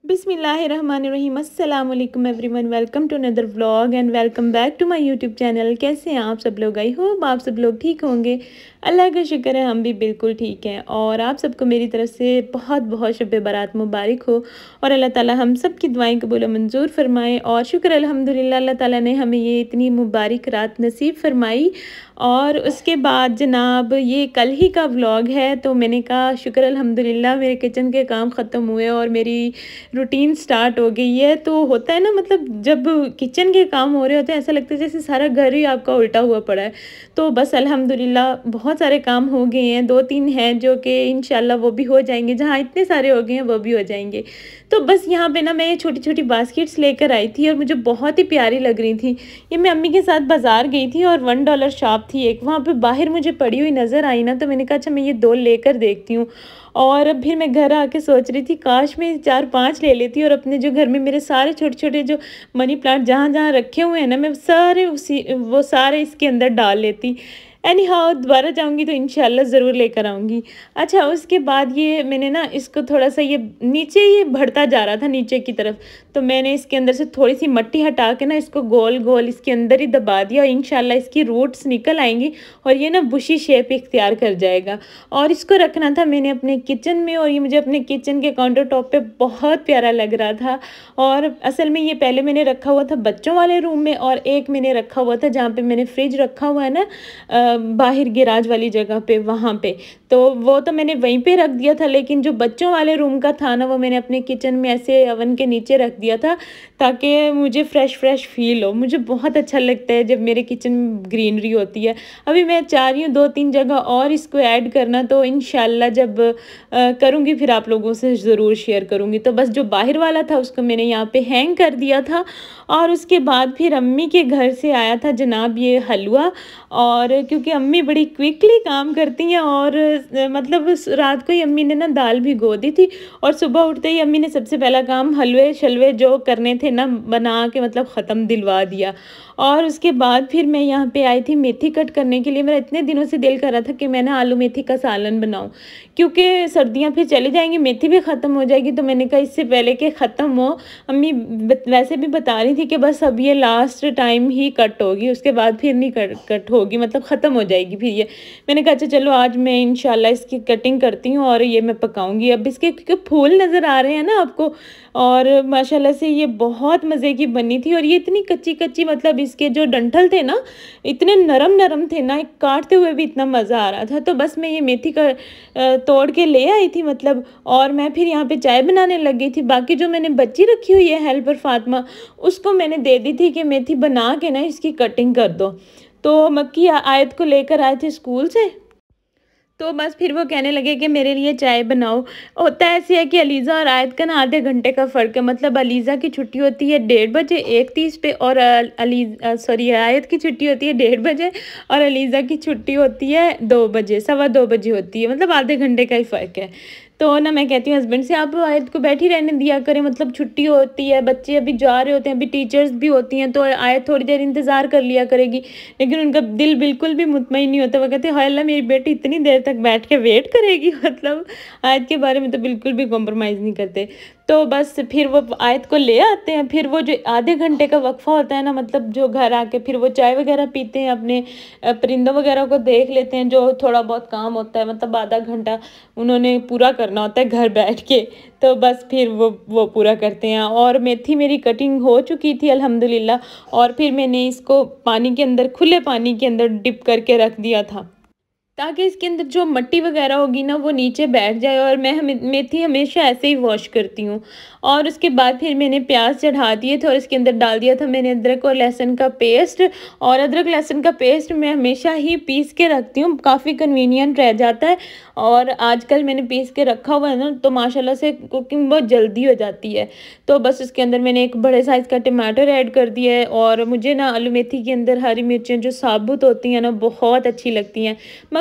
बिस्मिल्लाहिर्रहमानिर्रहीम अस्सलाम वालेकुम everyone. Welcome to another vlog and welcome back to my YouTube channel. कैसे हैं आप सब लोग? आई होप आप सब लोग ठीक होंगे। अल्लाह का शुक्र है हम भी बिल्कुल ठीक हैं। और आप सबको मेरी तरफ से बहुत बहुत शब बारात मुबारक हो और अल्लाह ताला हम सब की दुआएं कबूल मंजूर फरमाए। और शुक्र अल्हम्दुलिल्लाह अल्लाह ताला ने हमें ये इतनी मुबारक रात नसीब फरमाई। और उसके बाद जनाब ये कल ही का व्लॉग है, तो मैंने कहा शुक्र अल्हम्दुलिल्लाह मेरे किचन के काम ख़त्म हुए और मेरी रूटीन स्टार्ट हो गई है। तो होता है ना, मतलब जब किचन के काम हो रहे होते हैं ऐसा लगता है जैसे सारा घर ही आपका उल्टा हुआ पड़ा है। तो बस अल्हम्दुलिल्लाह बहुत सारे काम हो गए हैं, 2-3 हैं जो कि इंशाल्लाह वो भी हो जाएंगे। जहाँ इतने सारे हो गए हैं वो भी हो जाएंगे। तो बस यहाँ पे ना मैं ये छोटी छोटी बास्केट्स लेकर आई थी और मुझे बहुत ही प्यारी लग रही थी। ये मैं अम्मी के साथ बाज़ार गई थी और $1 शॉप थी एक, वहाँ पे बाहर मुझे पड़ी हुई नज़र आई ना, तो मैंने कहा अच्छा मैं ये 2 लेकर देखती हूँ। और फिर मैं घर आके सोच रही थी काश मैं 4-5 ले लेती और अपने जो घर में मेरे सारे छोटे छोटे जो मनी प्लांट जहाँ जहाँ रखे हुए हैं ना, मैं सारे वो सारे इसके अंदर डाल लेती। एनी हाउ दोबारा जाऊँगी तो इंशाल्लाह ज़रूर लेकर आऊँगी। अच्छा, उसके बाद ये मैंने ना इसको थोड़ा सा ये नीचे ये बढ़ता जा रहा था नीचे की तरफ, तो मैंने इसके अंदर से थोड़ी सी मिट्टी हटा के ना इसको गोल गोल इसके अंदर ही दबा दिया। इंशाल्लाह इसकी रूट्स निकल आएंगी और ये ना बुशी शेप इख्तियार कर जाएगा। और इसको रखना था मैंने अपने किचन में, और ये मुझे अपने किचन के काउंटर टॉप पे बहुत प्यारा लग रहा था। और असल में ये पहले मैंने रखा हुआ था बच्चों वाले रूम में, और एक मैंने रखा हुआ था जहाँ पे मैंने फ्रिज रखा हुआ है ना, बाहर गैराज वाली जगह पे, वहाँ पे। तो वो तो मैंने वहीं पे रख दिया था, लेकिन जो बच्चों वाले रूम का था ना वो मैंने अपने किचन में ऐसे ओवन के नीचे रख दिया था ताकि मुझे फ़्रेश फ़्रेश फील हो। मुझे बहुत अच्छा लगता है जब मेरे किचन में ग्रीनरी होती है। अभी मैं चाह रही हूँ 2-3 जगह और इसको ऐड करना, तो इंशाल्लाह जब करूँगी फिर आप लोगों से ज़रूर शेयर करूँगी। तो बस जो बाहर वाला था उसको मैंने यहाँ पे हैंग कर दिया था। और उसके बाद फिर अम्मी के घर से आया था जनाब ये हलवा। और क्योंकि अम्मी बड़ी क्विकली काम करती हैं, और मतलब रात को ही अम्मी ने ना दाल भिगो दी थी और सुबह उठते ही अम्मी ने सबसे पहला काम हलवे शलवे जो करने थे ना बना के मतलब ख़त्म दिलवा दिया। और उसके बाद फिर मैं यहाँ पे आई थी मेथी कट करने के लिए। मेरा इतने दिनों से दिल कर रहा था कि मैं ना आलू मेथी का सालन बनाऊँ, क्योंकि सर्दियाँ फिर चली जाएंगी, मेथी भी ख़त्म हो जाएगी। तो मैंने कहा इससे पहले कि ख़त्म हो, अम्मी वैसे भी बता रही थी कि बस अब ये लास्ट टाइम ही कट होगी, उसके बाद फिर नहीं कट होगी, मतलब ख़त्म हो जाएगी फिर ये। मैंने कहा अच्छा चलो आज मैं इंशाल्लाह इसकी कटिंग करती हूँ और ये मैं पकाऊंगी। अब इसके क्योंकि फूल नज़र आ रहे हैं ना आपको, और माशाल्लाह से ये बहुत मज़े की बनी थी। और ये इतनी कच्ची कच्ची, मतलब इसके जो डंठल थे ना इतने नरम नरम थे ना, काटते हुए भी इतना मज़ा आ रहा था। तो बस मैं ये मेथी का तोड़ के ले आई थी मतलब, और मैं फिर यहाँ पे चाय बनाने लग गई थी। बाकी जो मैंने बच्ची रखी हुई है हेल्पर फातिमा, उसको मैंने दे दी थी कि मेथी बना के ना इसकी कटिंग कर दो। तो मक्की आयत को लेकर आए थे स्कूल से, तो बस फिर वो कहने लगे कि मेरे लिए चाय बनाओ। होता ऐसे है कि अलीज़ा और आयत का ना आधे घंटे का फ़र्क है। मतलब अलीज़ा की छुट्टी होती है 1:30 बजे 1:30 पे, और आयत की छुट्टी होती है 1:30 बजे, और अलीज़ा की छुट्टी होती है 2 बजे, 2:15 बजे होती है। मतलब आधे घंटे का ही फ़र्क है। तो ना मैं कहती हूँ हस्बैंड से आप आयत को बैठी रहने दिया करें, मतलब छुट्टी होती है, बच्चे अभी जा रहे होते हैं, अभी टीचर्स भी होती हैं, तो आयत थोड़ी देर इंतज़ार कर लिया करेगी। लेकिन उनका दिल बिल्कुल भी मुतमईन नहीं होता। वो कहते हैं हाय अल्लाह मेरी बेटी इतनी देर तक बैठ के वेट करेगी। मतलब आयत के बारे में तो बिल्कुल भी कॉम्प्रोमाइज़ नहीं करते। तो बस फिर वो आयत को ले आते हैं, फिर वो जो आधे घंटे का वक्फा होता है ना, मतलब जो घर आके फिर वो चाय वगैरह पीते हैं, अपने परिंदों वगैरह को देख लेते हैं, जो थोड़ा बहुत काम होता है, मतलब आधा घंटा उन्होंने पूरा करना होता है घर बैठ के। तो बस फिर वो पूरा करते हैं। और मेथी मेरी कटिंग हो चुकी थी अल्हम्दुलिल्लाह, और फिर मैंने इसको पानी के अंदर, खुले पानी के अंदर डिप करके रख दिया था ताकि इसके अंदर जो मिट्टी वगैरह होगी ना वो नीचे बैठ जाए। और मैं मेथी हमेशा ऐसे ही वॉश करती हूँ। और उसके बाद फिर मैंने प्याज चढ़ा दिए थे और इसके अंदर डाल दिया था मैंने अदरक और लहसुन का पेस्ट। और अदरक लहसुन का पेस्ट मैं हमेशा ही पीस के रखती हूँ, काफ़ी कन्वीनियंट रह जाता है। और आजकल मैंने पीस के रखा हुआ है ना, तो माशाल्लाह से कुकिंग बहुत जल्दी हो जाती है। तो बस इसके अंदर मैंने एक बड़े साइज़ का टमाटर ऐड कर दिया है। और मुझे ना आलू मेथी के अंदर हरी मिर्चें जो साबुत होती हैं ना बहुत अच्छी लगती हैं,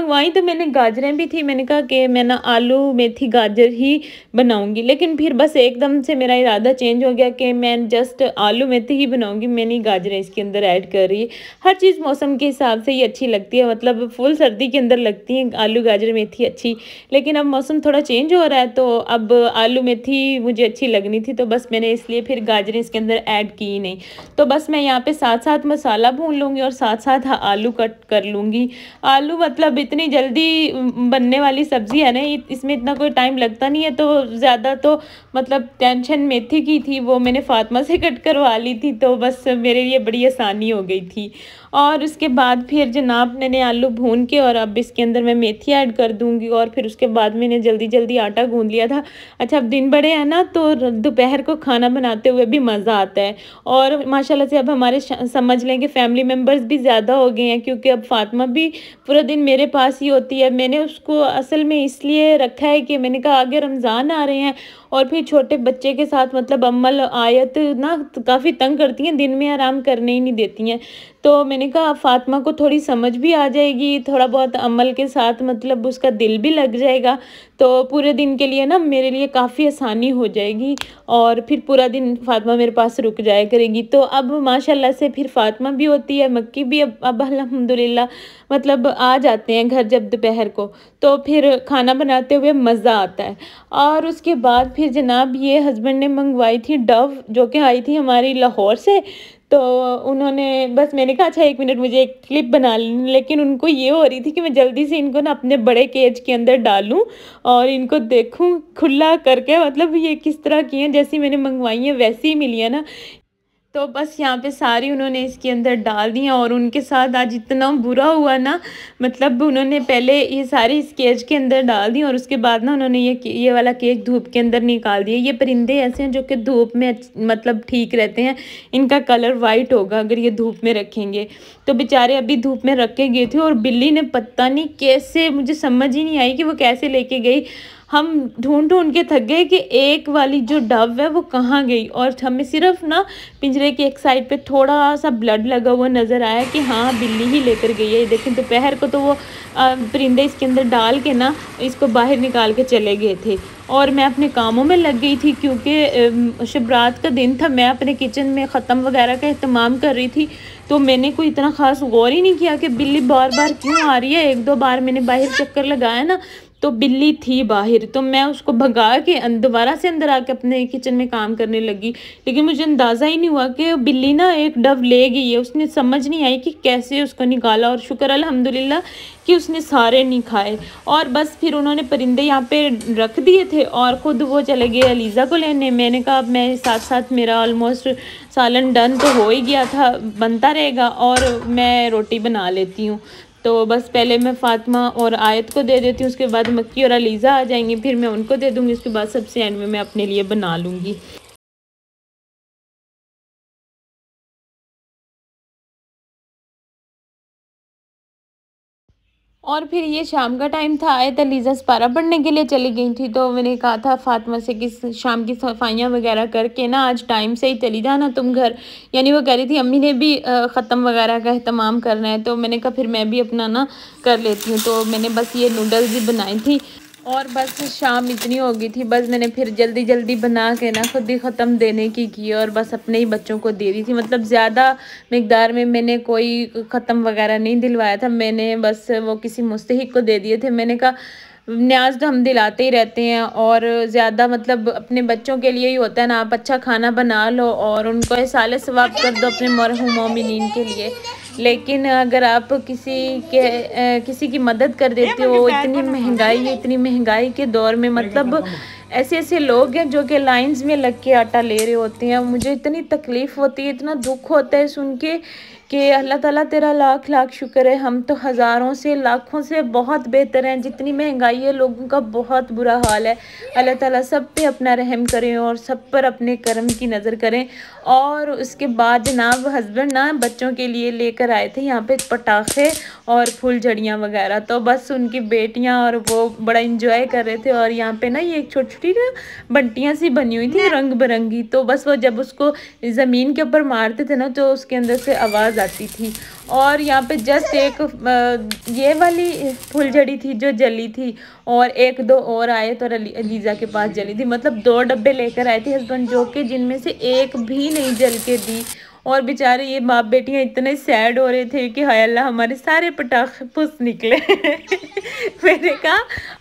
मंगवाई तो मैंने गाजरें भी थी, मैंने कहा कि मैं ना आलू मेथी गाजर ही बनाऊंगी, लेकिन फिर बस एकदम से मेरा इरादा चेंज हो गया कि मैं जस्ट आलू मेथी ही बनाऊंगी, मैं नहीं गाजरें इसके अंदर ऐड कर रही। हर चीज़ मौसम के हिसाब से ही अच्छी लगती है, मतलब फुल सर्दी के अंदर लगती है आलू गाजर मेथी अच्छी, लेकिन अब मौसम थोड़ा चेंज हो रहा है तो अब आलू मेथी मुझे अच्छी लगनी थी, तो बस मैंने इसलिए फिर गाजरें इसके अंदर ऐड की नहीं। तो बस मैं यहाँ पे साथ साथ मसाला भून लूँगी और साथ साथ आलू कट कर लूँगी। आलू मतलब इतनी जल्दी बनने वाली सब्ज़ी है ना, इसमें इतना कोई टाइम लगता नहीं है, तो ज़्यादा तो मतलब टेंशन मेथी की थी, वो मैंने फातिमा से कट करवा ली थी, तो बस मेरे लिए बड़ी आसानी हो गई थी। और उसके बाद फिर जनाब मैंने आलू भून के और अब इसके अंदर मैं मेथी ऐड कर दूंगी, और फिर उसके बाद मैंने जल्दी जल्दी आटा गूंद लिया था। अच्छा, अब दिन बड़े हैं ना, तो दोपहर को खाना बनाते हुए भी मज़ा आता है, और माशाल्लाह से अब हमारे समझ लें कि फैमिली मेम्बर्स भी ज़्यादा हो गए हैं, क्योंकि अब फातिमा भी पूरा दिन मेरे पास ही होती है। मैंने उसको असल में इसलिए रखा है कि मैंने कहा आगे रमज़ान आ रहे हैं और फिर छोटे बच्चे के साथ मतलब अम्मल आयत ना काफ़ी तंग करती हैं, दिन में आराम करने ही नहीं देती हैं, तो मैंने कहा फातिमा को थोड़ी समझ भी आ जाएगी, थोड़ा बहुत अमल के साथ मतलब उसका दिल भी लग जाएगा, तो पूरे दिन के लिए ना मेरे लिए काफ़ी आसानी हो जाएगी, और फिर पूरा दिन फातिमा मेरे पास रुक जाया करेगी। तो अब माशाल्लाह से फिर फातिमा भी होती है, मक्की भी अब अल्हम्दुलिल्लाह मतलब आ जाते हैं घर जब दोपहर को, तो फिर खाना बनाते हुए मज़ा आता है। और उसके बाद फिर जनाब ये हस्बैंड ने मंगवाई थी डव, जो कि आई थी हमारी लाहौर से, तो उन्होंने बस मैंने कहा अच्छा 1 मिनट मुझे एक क्लिप बना लेनी, लेकिन उनको ये हो रही थी कि मैं जल्दी से इनको ना अपने बड़े केज के अंदर डालूं और इनको देखूं खुला करके, मतलब ये किस तरह की हैं, जैसी मैंने मंगवाई है वैसी ही मिली है ना। तो बस यहाँ पे सारी उन्होंने इसके अंदर डाल दी हैं, और उनके साथ आज इतना बुरा हुआ ना, मतलब उन्होंने पहले ये सारी इस केज के अंदर डाल दी और उसके बाद ना उन्होंने ये वाला केक धूप के अंदर निकाल दिया। ये परिंदे ऐसे हैं जो कि धूप में मतलब ठीक रहते हैं, इनका कलर वाइट होगा अगर ये धूप में रखेंगे, तो बेचारे अभी धूप में रख के गए थे, और बिल्ली ने पता नहीं कैसे, मुझे समझ ही नहीं आई कि वो कैसे लेके गई। हम ढूंढ ढूंढ के थक गए कि एक वाली जो डव है वो कहाँ गई, और हमें सिर्फ ना पिंजरे की एक साइड पे थोड़ा सा ब्लड लगा हुआ नज़र आया कि हाँ बिल्ली ही लेकर गई है। लेकिन दोपहर को तो वो परिंदे इसके अंदर डाल के ना इसको बाहर निकाल के चले गए थे, और मैं अपने कामों में लग गई थी क्योंकि शब रात का दिन था, मैं अपने किचन में ख़त्म वगैरह का एहतमाम कर रही थी, तो मैंने कोई इतना ख़ास गौर ही नहीं किया कि बिल्ली बार बार क्यों आ रही है। 1-2 बार मैंने बाहर चक्कर लगाया ना, तो बिल्ली थी बाहर, तो मैं उसको भगा के दोबारा से अंदर आके अपने किचन में काम करने लगी, लेकिन मुझे अंदाज़ा ही नहीं हुआ कि बिल्ली ना एक डव ले गई है। उसने समझ नहीं आई कि कैसे उसको निकाला, और शुक्र अल्हम्दुलिल्लाह कि उसने सारे नहीं खाए। और बस फिर उन्होंने परिंदे यहाँ पे रख दिए थे और ख़ुद वो चले गए अलीज़ा को लेने। मैंने कहा अब मैं साथ साथ मेरा ऑलमोस्ट सालन डन तो हो ही गया था, बनता रहेगा, और मैं रोटी बना लेती हूँ, तो बस पहले मैं फातिमा और आयत को दे देती हूँ, उसके बाद मक्की और अलीज़ा आ जाएंगी, फिर मैं उनको दे दूँगी, उसके बाद सबसे एंड में मैं अपने लिए बना लूँगी। और फिर ये शाम का टाइम था, आयत अलीज़ा सपारा पढ़ने के लिए चली गई थी, तो मैंने कहा था फातिमा से कि शाम की सफाइयाँ वगैरह करके ना आज टाइम से ही चली जाना तुम घर, यानी वो कह रही थी अम्मी ने भी ख़त्म वगैरह का अहतमाम करना है, तो मैंने कहा फिर मैं भी अपना ना कर लेती हूँ। तो मैंने बस ये नूडल्स ही बनाई थी, और बस शाम इतनी हो गई थी, बस मैंने फिर जल्दी जल्दी बना के ना खुद ही ख़त्म देने की और बस अपने ही बच्चों को दे दी थी। मतलब ज़्यादा मिकदार में मैंने कोई ख़त्म वगैरह नहीं दिलवाया था, मैंने बस वो किसी मुस्तहिक को दे दिए थे। मैंने कहा न्याज तो हम दिलाते ही रहते हैं, और ज़्यादा मतलब अपने बच्चों के लिए ही होता है ना, आप अच्छा खाना बना लो और उनको इसाले सवाब कर दो अपने मरहूम मोमिनीन के लिए। लेकिन अगर आप किसी की मदद कर देते हो, इतनी महंगाई है, इतनी महंगाई के दौर में मतलब ऐसे ऐसे लोग हैं जो कि लाइंस में लग के आटा ले रहे होते हैं, मुझे इतनी तकलीफ़ होती है, इतना दुख होता है सुन के कि अल्लाह ताला तेरा लाख लाख शुक्र है, हम तो हज़ारों से लाखों से बहुत बेहतर हैं। जितनी महंगाई है लोगों का बहुत बुरा हाल है। अल्लाह ताला सब पे अपना रहम करें और सब पर अपने करम की नज़र करें। और उसके बाद जनाब हस्बैंड ना बच्चों के लिए लेकर आए थे यहाँ पे पटाखे और फुलझड़ियाँ वगैरह, तो बस उनकी बेटियाँ और वो बड़ा इंजॉय कर रहे थे। और यहाँ पे ना ये छोटी छोटी ना बंटियां सी बनी हुई थी रंग बिरंगी, तो बस वो जब उसको ज़मीन के ऊपर मारते थे ना तो उसके अंदर से आवाज़ आती थी। और यहाँ पे जस्ट एक ये वाली फुलझड़ी थी जो जली थी, और एक दो और आए तो अलीज़ा के पास जली थी। मतलब 2 डब्बे लेकर आए थे हस्बैंड जो कि जिनमें से एक भी नहीं जल के दी। और बेचारे ये बाप बेटियां इतने सैड हो रहे थे कि हाय अल्लाह हमारे सारे पटाखे फुस निकले। मैंने कहा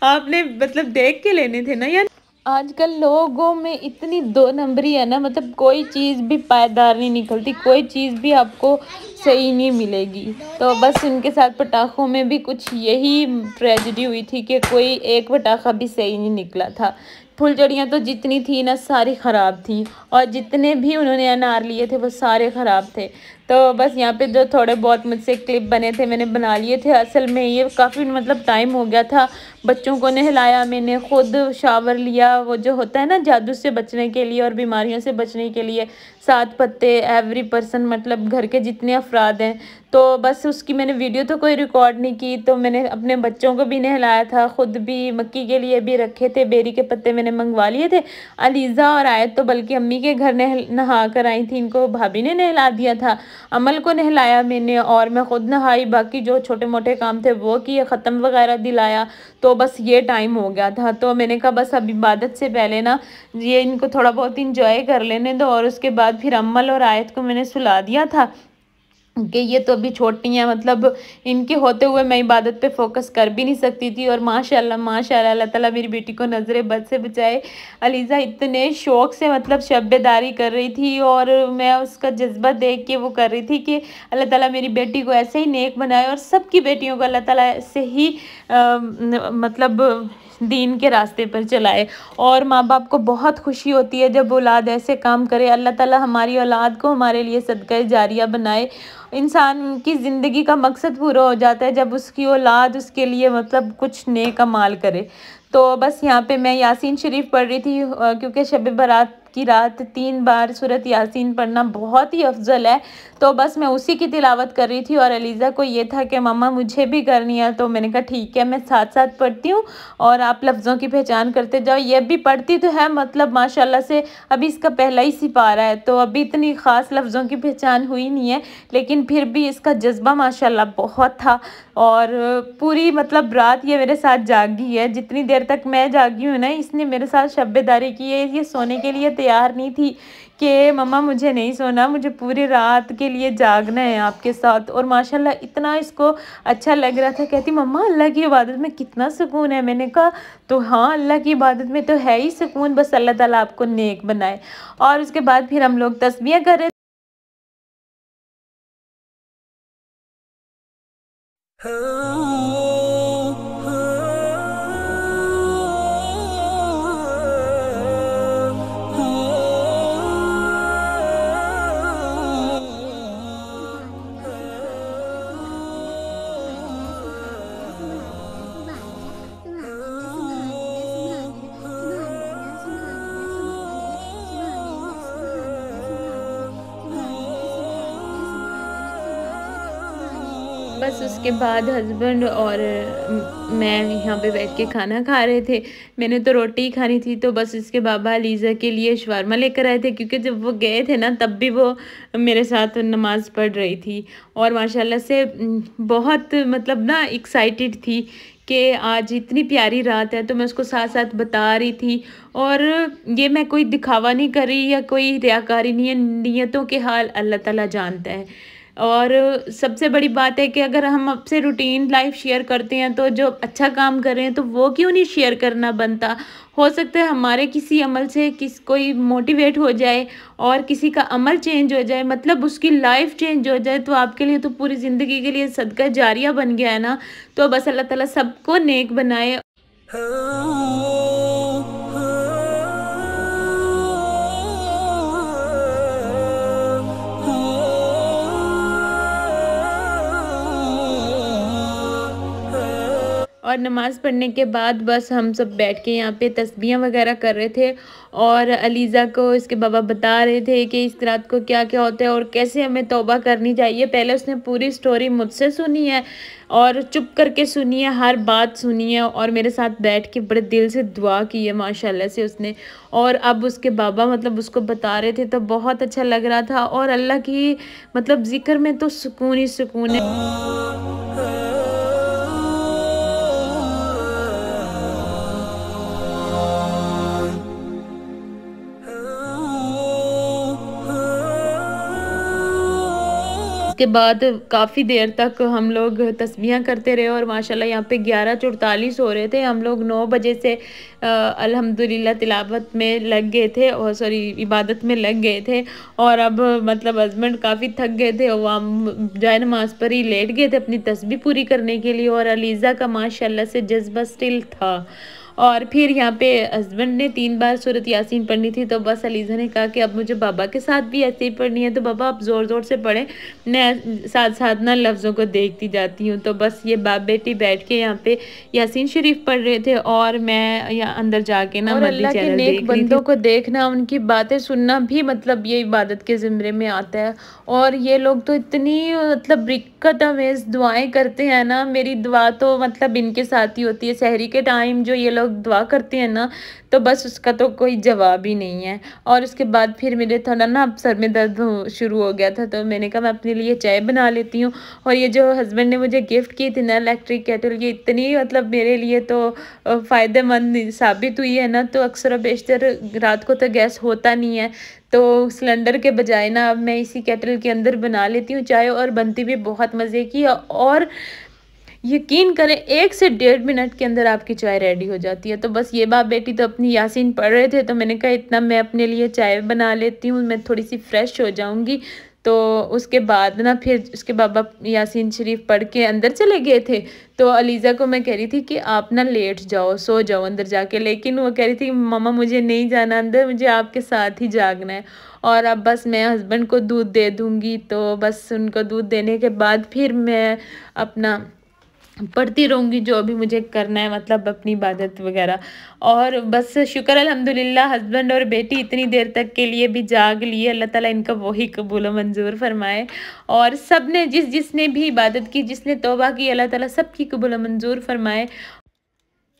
आपने मतलब देख के लेने थे ना यार। आजकल लोगों में इतनी 2 नंबरी है ना, मतलब कोई चीज़ भी पायदार नहीं निकलती, कोई चीज़ भी आपको सही नहीं मिलेगी। तो बस इनके साथ पटाखों में भी कुछ यही ट्रेजेडी हुई थी कि कोई एक पटाखा भी सही नहीं निकला था। फुलझड़ियाँ तो जितनी थी ना सारी ख़राब थी, और जितने भी उन्होंने अनार लिए थे वो सारे ख़राब थे। तो बस यहाँ पे जो थोड़े बहुत मुझसे क्लिप बने थे मैंने बना लिए थे। असल में ये काफ़ी मतलब टाइम हो गया था, बच्चों को नहलाया, मैंने खुद शावर लिया, वो जो होता है ना जादू से बचने के लिए और बीमारियों से बचने के लिए 7 पत्ते एवरी पर्सन, मतलब घर के जितने अफराद हैं। तो बस उसकी मैंने वीडियो तो कोई रिकॉर्ड नहीं की, तो मैंने अपने बच्चों को भी नहलाया था, ख़ुद भी मक्की के लिए भी रखे थे, बेरी के पत्ते मैंने मंगवा लिए थे। अलीज़ा और आयत तो बल्कि अम्मी के घर नहा कर आई थी, इनको भाभी ने नहला दिया था। अमल को नहलाया मैंने और मैं ख़ुद नहाई, बाकी जो छोटे मोटे काम थे वो किए, ख़त्म वगैरह दिलाया। तो बस ये टाइम हो गया था, तो मैंने कहा बस अब इबादत से पहले ना ये इनको थोड़ा बहुत इंजॉय कर लेने दो। और उसके बाद फिर अम्मल और आयत को मैंने सुला दिया था कि ये तो अभी छोटी हैं, मतलब इनके होते हुए मैं इबादत पे फोकस कर भी नहीं सकती थी। और माशाल्लाह माशाल्लाह अल्लाह ताला मेरी बेटी को नज़रे बद से बचाए। अलीज़ा इतने शौक़ से मतलब शब्बेदारी कर रही थी, और मैं उसका जज्बा देख के वो कर रही थी कि अल्लाह ताला मेरी बेटी को ऐसे ही नेक बनाए, और सबकी बेटियों को अल्लाह ताला ऐसे ही मतलब दीन के रास्ते पर चलाए। और माँ बाप को बहुत खुशी होती है जब औलाद ऐसे काम करे। अल्लाह ताला हमारी औलाद को हमारे लिए सदका जारिया बनाए। इंसान की ज़िंदगी का मकसद पूरा हो जाता है जब उसकी औलाद उसके लिए मतलब कुछ नेक अमाल करे। तो बस यहाँ पे मैं यासीन शरीफ पढ़ रही थी, क्योंकि शब बारात की रात 3 बार सूरत यासीन पढ़ना बहुत ही अफजल है। तो बस मैं उसी की तिलावत कर रही थी, और अलीज़ा को ये था कि मम्मा मुझे भी करनी है, तो मैंने कहा ठीक है मैं साथ साथ पढ़ती हूँ और आप लफ्ज़ों की पहचान करते जाओ। ये भी पढ़ती तो है, मतलब माशाल्लाह से अभी इसका पहला ही सिपारा है, तो अभी इतनी ख़ास लफ्ज़ों की पहचान हुई नहीं है, लेकिन फिर भी इसका जज्बा माशाल्लाह बहुत था। और पूरी मतलब रात ये मेरे साथ जागी है, जितनी देर तक मैं जागी हूँ ना इसने मेरे साथ शब्बेदारी की है। ये सोने के लिए तैयार नहीं थी कि मम्मा मुझे नहीं सोना, मुझे पूरी रात के लिए जागना है आपके साथ। और माशाल्लाह इतना इसको अच्छा लग रहा था, कहती मम्मा अल्लाह की इबादत में कितना सुकून है। मैंने कहा तो हाँ अल्लाह की इबादत में तो है ही सुकून, बस अल्लाह ताला आपको नेक बनाए। और उसके बाद फिर हम लोग तस्बीह कर रहे बस उसके बाद हस्बैंड और मैं यहाँ पे बैठ के खाना खा रहे थे। मैंने तो रोटी ही खानी थी, तो बस इसके बाबा अलीज़ा के लिए शवारमा लेकर आए थे, क्योंकि जब वो गए थे ना तब भी वो मेरे साथ नमाज़ पढ़ रही थी। और माशाल्लाह से बहुत मतलब ना एक्साइटेड थी कि आज इतनी प्यारी रात है, तो मैं उसको साथ साथ बता रही थी। और ये मैं कोई दिखावा नहीं कर रही या कोई रियाकारी नहीं है, नीयतों के हाल अल्लाह ताला जानता है। और सबसे बड़ी बात है कि अगर हम आपसे रूटीन लाइफ शेयर करते हैं तो जो अच्छा काम कर रहे हैं तो वो क्यों नहीं शेयर करना बनता। हो सकता है हमारे किसी अमल से कोई मोटिवेट हो जाए और किसी का अमल चेंज हो जाए, मतलब उसकी लाइफ चेंज हो जाए, तो आपके लिए तो पूरी ज़िंदगी के लिए सदका जारिया बन गया है ना। तो बस अल्लाह ताला सबको नेक बनाए। और नमाज़ पढ़ने के बाद बस हम सब बैठ के यहाँ पे तस्बीहां वगैरह कर रहे थे और अलीज़ा को इसके बाबा बता रहे थे कि इस रात को क्या क्या होता है और कैसे हमें तौबा करनी चाहिए। पहले उसने पूरी स्टोरी मुझसे सुनी है और चुप करके सुनी है, हर बात सुनी है और मेरे साथ बैठ के बड़े दिल से दुआ की है माशाल्लाह से उसने। और अब उसके बाबा मतलब उसको बता रहे थे तो बहुत अच्छा लग रहा था। और अल्लाह की मतलब ज़िक्र में तो सुकून ही सुकून है। उसके बाद काफ़ी देर तक हम लोग तस्बीहां करते रहे और माशाल्लाह यहाँ पे 11:44 हो रहे थे। हम लोग 9 बजे से अल्हम्दुलिल्लाह तिलावत में लग गए थे और सॉरी इबादत में लग गए थे। और अब मतलब हस्बैंड काफ़ी थक गए थे और वह जाए नमाज पर ही लेट गए थे अपनी तस्बीह पूरी करने के लिए। और अलीज़ा का माशाल्लाह से जज्बा स्टिल था। और फिर यहाँ पे हस्बैंड ने 3 बार सूरत यासीन पढ़नी थी तो बस अलीज़ा ने कहा कि अब मुझे बाबा के साथ भी ऐसे ही पढ़नी है, तो बाबा आप ज़ोर ज़ोर से पढ़ें, मैं साथ साथ ना लफ्ज़ों को देखती जाती हूँ। तो बस ये बाप बेटी बैठ के यहाँ पे यासीन शरीफ पढ़ रहे थे और मैं यहाँ अंदर जाके ना और अल्लाह के नेक बंदों को देखना, उनकी बातें सुनना भी मतलब ये इबादत के ज़िम्रे में आता है। और ये लोग तो इतनी मतलब बरकत अमेज़ दुआएं करते हैं ना, मेरी दुआ तो मतलब इनके साथ ही होती है। सहरी के टाइम जो ये लोग दुआ करते हैं ना तो बस उसका तो कोई जवाब ही नहीं है। और उसके बाद फिर मेरे थोड़ा ना सर में दर्द शुरू हो गया था तो मैंने कहा मैं अपने लिए चाय बना लेती हूँ। और ये जो हस्बैंड ने मुझे गिफ्ट की थी ना इलेक्ट्रिक केटल, ये इतनी मतलब मेरे लिए तो फ़ायदेमंद साबित हुई है ना। तो अक्सर बेशतर रात को तो गैस होता नहीं है तो सिलेंडर के बजाय ना अब मैं इसी केटल के अंदर बना लेती हूँ चाय और बनती भी बहुत मज़े की। और यकीन करें 1 से 1.5 मिनट के अंदर आपकी चाय रेडी हो जाती है। तो बस ये बाप बेटी तो अपनी यासीन पढ़ रहे थे तो मैंने कहा इतना मैं अपने लिए चाय बना लेती हूँ, मैं थोड़ी सी फ्रेश हो जाऊँगी। तो उसके बाद ना फिर उसके बाबा यासीन शरीफ पढ़ के अंदर चले गए थे। तो अलीज़ा को मैं कह रही थी कि आप ना लेट जाओ, सो जाओ अंदर जाके, लेकिन वो कह रही थी मम्मा मुझे नहीं जाना अंदर, मुझे आपके साथ ही जागना है। और अब बस मैं हस्बैंड को दूध दे दूँगी तो बस उनको दूध देने के बाद फिर मैं अपना पढ़ती रहूँगी जो भी मुझे करना है, मतलब अपनी इबादत वगैरह। और बस शुक्र अल्हम्दुलिल्लाह हस्बैंड और बेटी इतनी देर तक के लिए भी जाग लिए। अल्लाह ताला इनका वही कबूल मंजूर फरमाए। और सब ने जिसने भी इबादत की, जिसने तौबा की, अल्लाह ताला सबकी कबूल मंजूर फरमाए।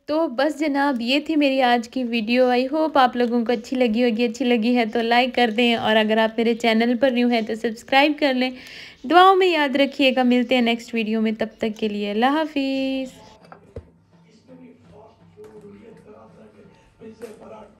तो बस जनाब ये थी मेरी आज की वीडियो। आई होप आप लोगों को अच्छी लगी होगी। अच्छी लगी है तो लाइक कर दें और अगर आप मेरे चैनल पर न्यू हैं तो सब्सक्राइब कर लें। दुआओं में याद रखिएगा। मिलते हैं नेक्स्ट वीडियो में, तब तक के लिए अल्लाह हाफिज़।